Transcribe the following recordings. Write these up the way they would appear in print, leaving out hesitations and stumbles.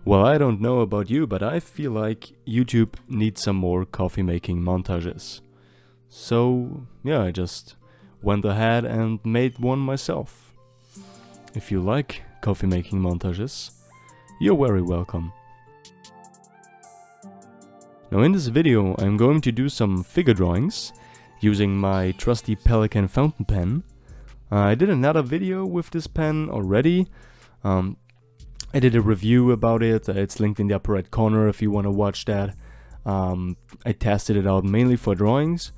Well, I don't know about you, but I feel like YouTube needs some more coffee making montages. So, yeah, I just went ahead and made one myself. If you like coffee making montages, you're very welcome. Now in this video I'm going to do some figure drawings using my trusty Pelikan Fountain Pen. I did another video with this pen already. I did a review about it, it's linked in the upper right corner if you want to watch that. I tested it out mainly for drawings,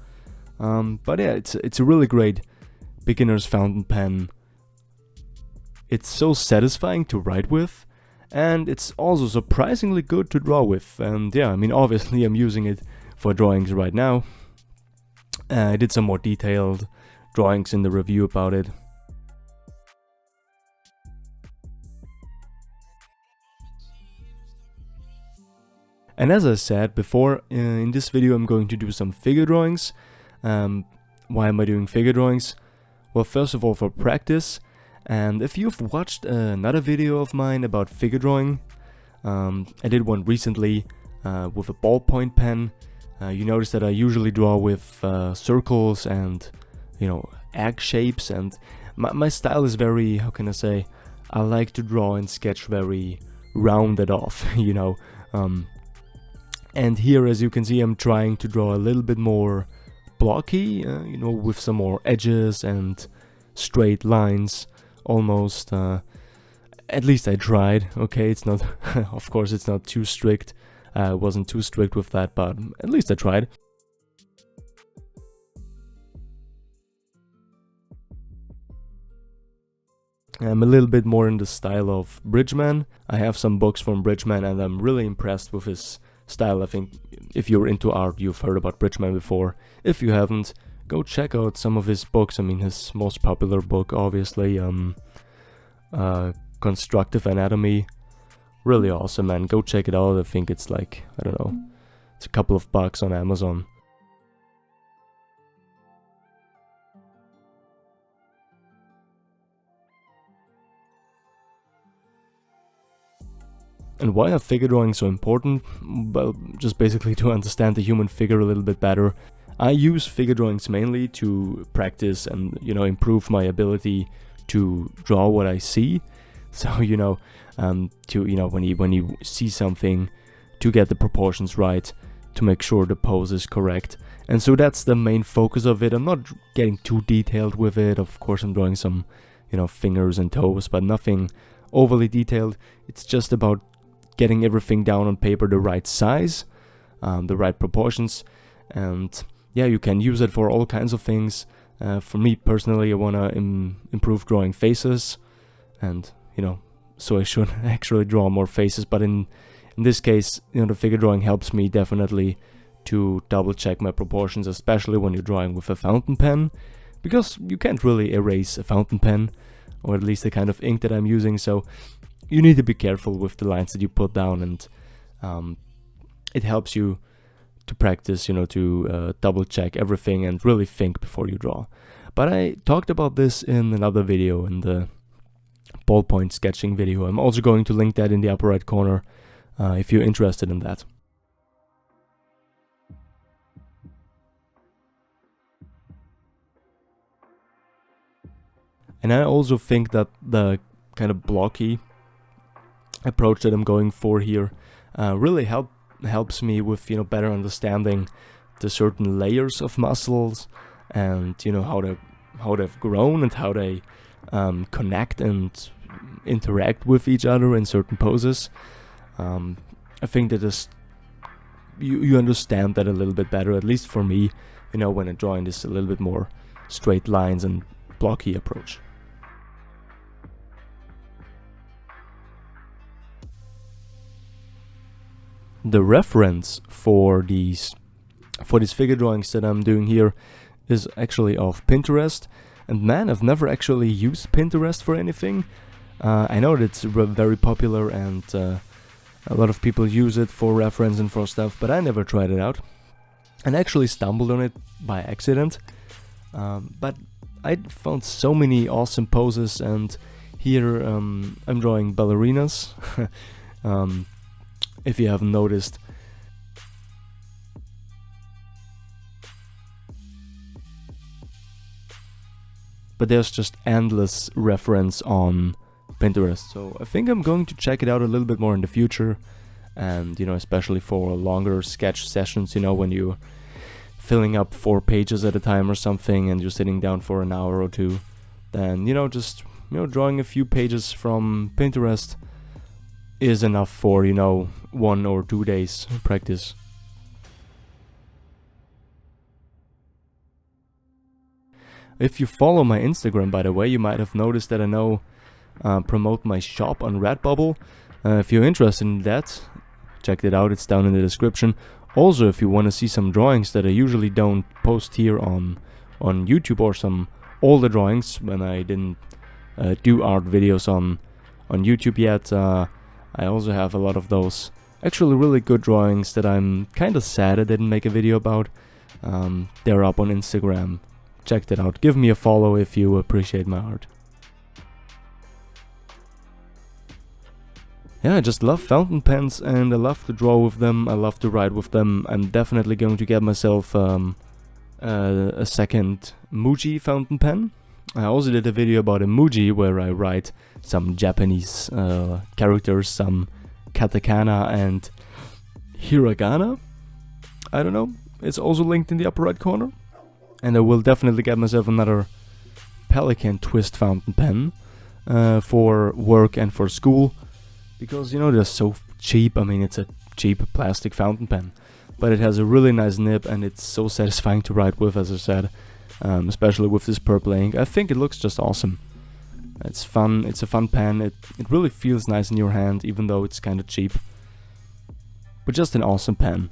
but yeah, it's a really great beginner's fountain pen. It's so satisfying to write with, and it's also surprisingly good to draw with. And yeah, I mean, obviously I'm using it for drawings right now. I did some more detailed drawings in the review about it. And as I said before, in this video I'm going to do some figure drawings. Why am I doing figure drawings? Well, first of all, for practice. And if you've watched another video of mine about figure drawing, I did one recently with a ballpoint pen. You notice that I usually draw with circles and, you know, egg shapes. And my style is very, how can I say, I like to draw and sketch very rounded off, you know. And here, as you can see, I'm trying to draw a little bit more blocky, you know, with some more edges and straight lines, almost. At least I tried, okay, it's not, of course it's not too strict, I wasn't too strict with that, but at least I tried. I'm a little bit more in the style of Bridgman. I have some books from Bridgman and I'm really impressed with his style. I think if you're into art, you've heard about Bridgman before. If you haven't, go check out some of his books. I mean, his most popular book, obviously, Constructive Anatomy. Really awesome, man. Go check it out. I think it's like, I don't know, it's a couple of bucks on Amazon. And why are figure drawings so important? Well, just basically to understand the human figure a little bit better. I use figure drawings mainly to practice and, you know, improve my ability to draw what I see. So, you know, when you see something, to get the proportions right, to make sure the pose is correct. And so that's the main focus of it. I'm not getting too detailed with it. Of course, I'm drawing some, you know, fingers and toes, but nothing overly detailed. It's just about getting everything down on paper the right size, the right proportions, and yeah, you can use it for all kinds of things. For me personally, I want to improve drawing faces, and you know, so I should actually draw more faces, but in this case, you know, the figure drawing helps me definitely to double check my proportions, especially when you're drawing with a fountain pen, because you can't really erase a fountain pen, or at least the kind of ink that I'm using, so you need to be careful with the lines that you put down, and it helps you to practice, you know, to double check everything and really think before you draw. But I talked about this in another video, in the ballpoint sketching video. I'm also going to link that in the upper right corner if you're interested in that. And I also think that the kind of blocky approach that I'm going for here really helps me with, you know, better understanding the certain layers of muscles, and you know how they've grown and how they connect and interact with each other in certain poses. I think that is you understand that a little bit better, at least for me, you know, when I'm drawing this a little bit more straight lines and blocky approach. The reference for these figure drawings that I'm doing here is actually off Pinterest, and man, I've never actually used Pinterest for anything. I know that it's very popular and a lot of people use it for reference and for stuff, but I never tried it out. And I actually stumbled on it by accident, but I found so many awesome poses, and here I'm drawing ballerinas. if you haven't noticed. But there's just endless reference on Pinterest, so I think I'm going to check it out a little bit more in the future. And you know, especially for longer sketch sessions, you know, when you're filling up 4 pages at a time or something and you're sitting down for an hour or two, then you know, just drawing a few pages from Pinterest is enough for, you know, 1 or 2 days practice. If you follow my Instagram, by the way, you might have noticed that I now promote my shop on Redbubble. If you're interested in that, check it out, it's down in the description. Also, if you want to see some drawings that I usually don't post here on YouTube, or some older drawings when I didn't do art videos on YouTube yet, I also have a lot of those actually really good drawings that I'm kind of sad I didn't make a video about. They're up on Instagram. Check that out. Give me a follow if you appreciate my art. Yeah, I just love fountain pens and I love to draw with them, I love to write with them. I'm definitely going to get myself a second Muji fountain pen. I also did a video about emoji where I write some Japanese characters, some katakana and hiragana. I don't know, it's also linked in the upper right corner. And I will definitely get myself another Pelikan Twist Fountain Pen for work and for school. Because, you know, they're so cheap. I mean, it's a cheap plastic fountain pen. But it has a really nice nib and it's so satisfying to write with, as I said. Especially with this purple ink. I think it looks just awesome. It's fun, it's a fun pen. It really feels nice in your hand, even though it's kind of cheap. But just an awesome pen.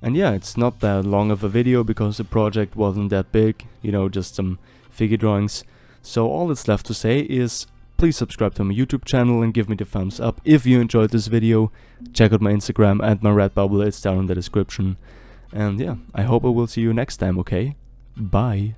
And yeah, it's not that long of a video because the project wasn't that big, you know, just some figure drawings. So all that's left to say is please subscribe to my YouTube channel and give me the thumbs up if you enjoyed this video. Check out my Instagram and my Redbubble, it's down in the description. And yeah, I hope I will see you next time, okay? Bye!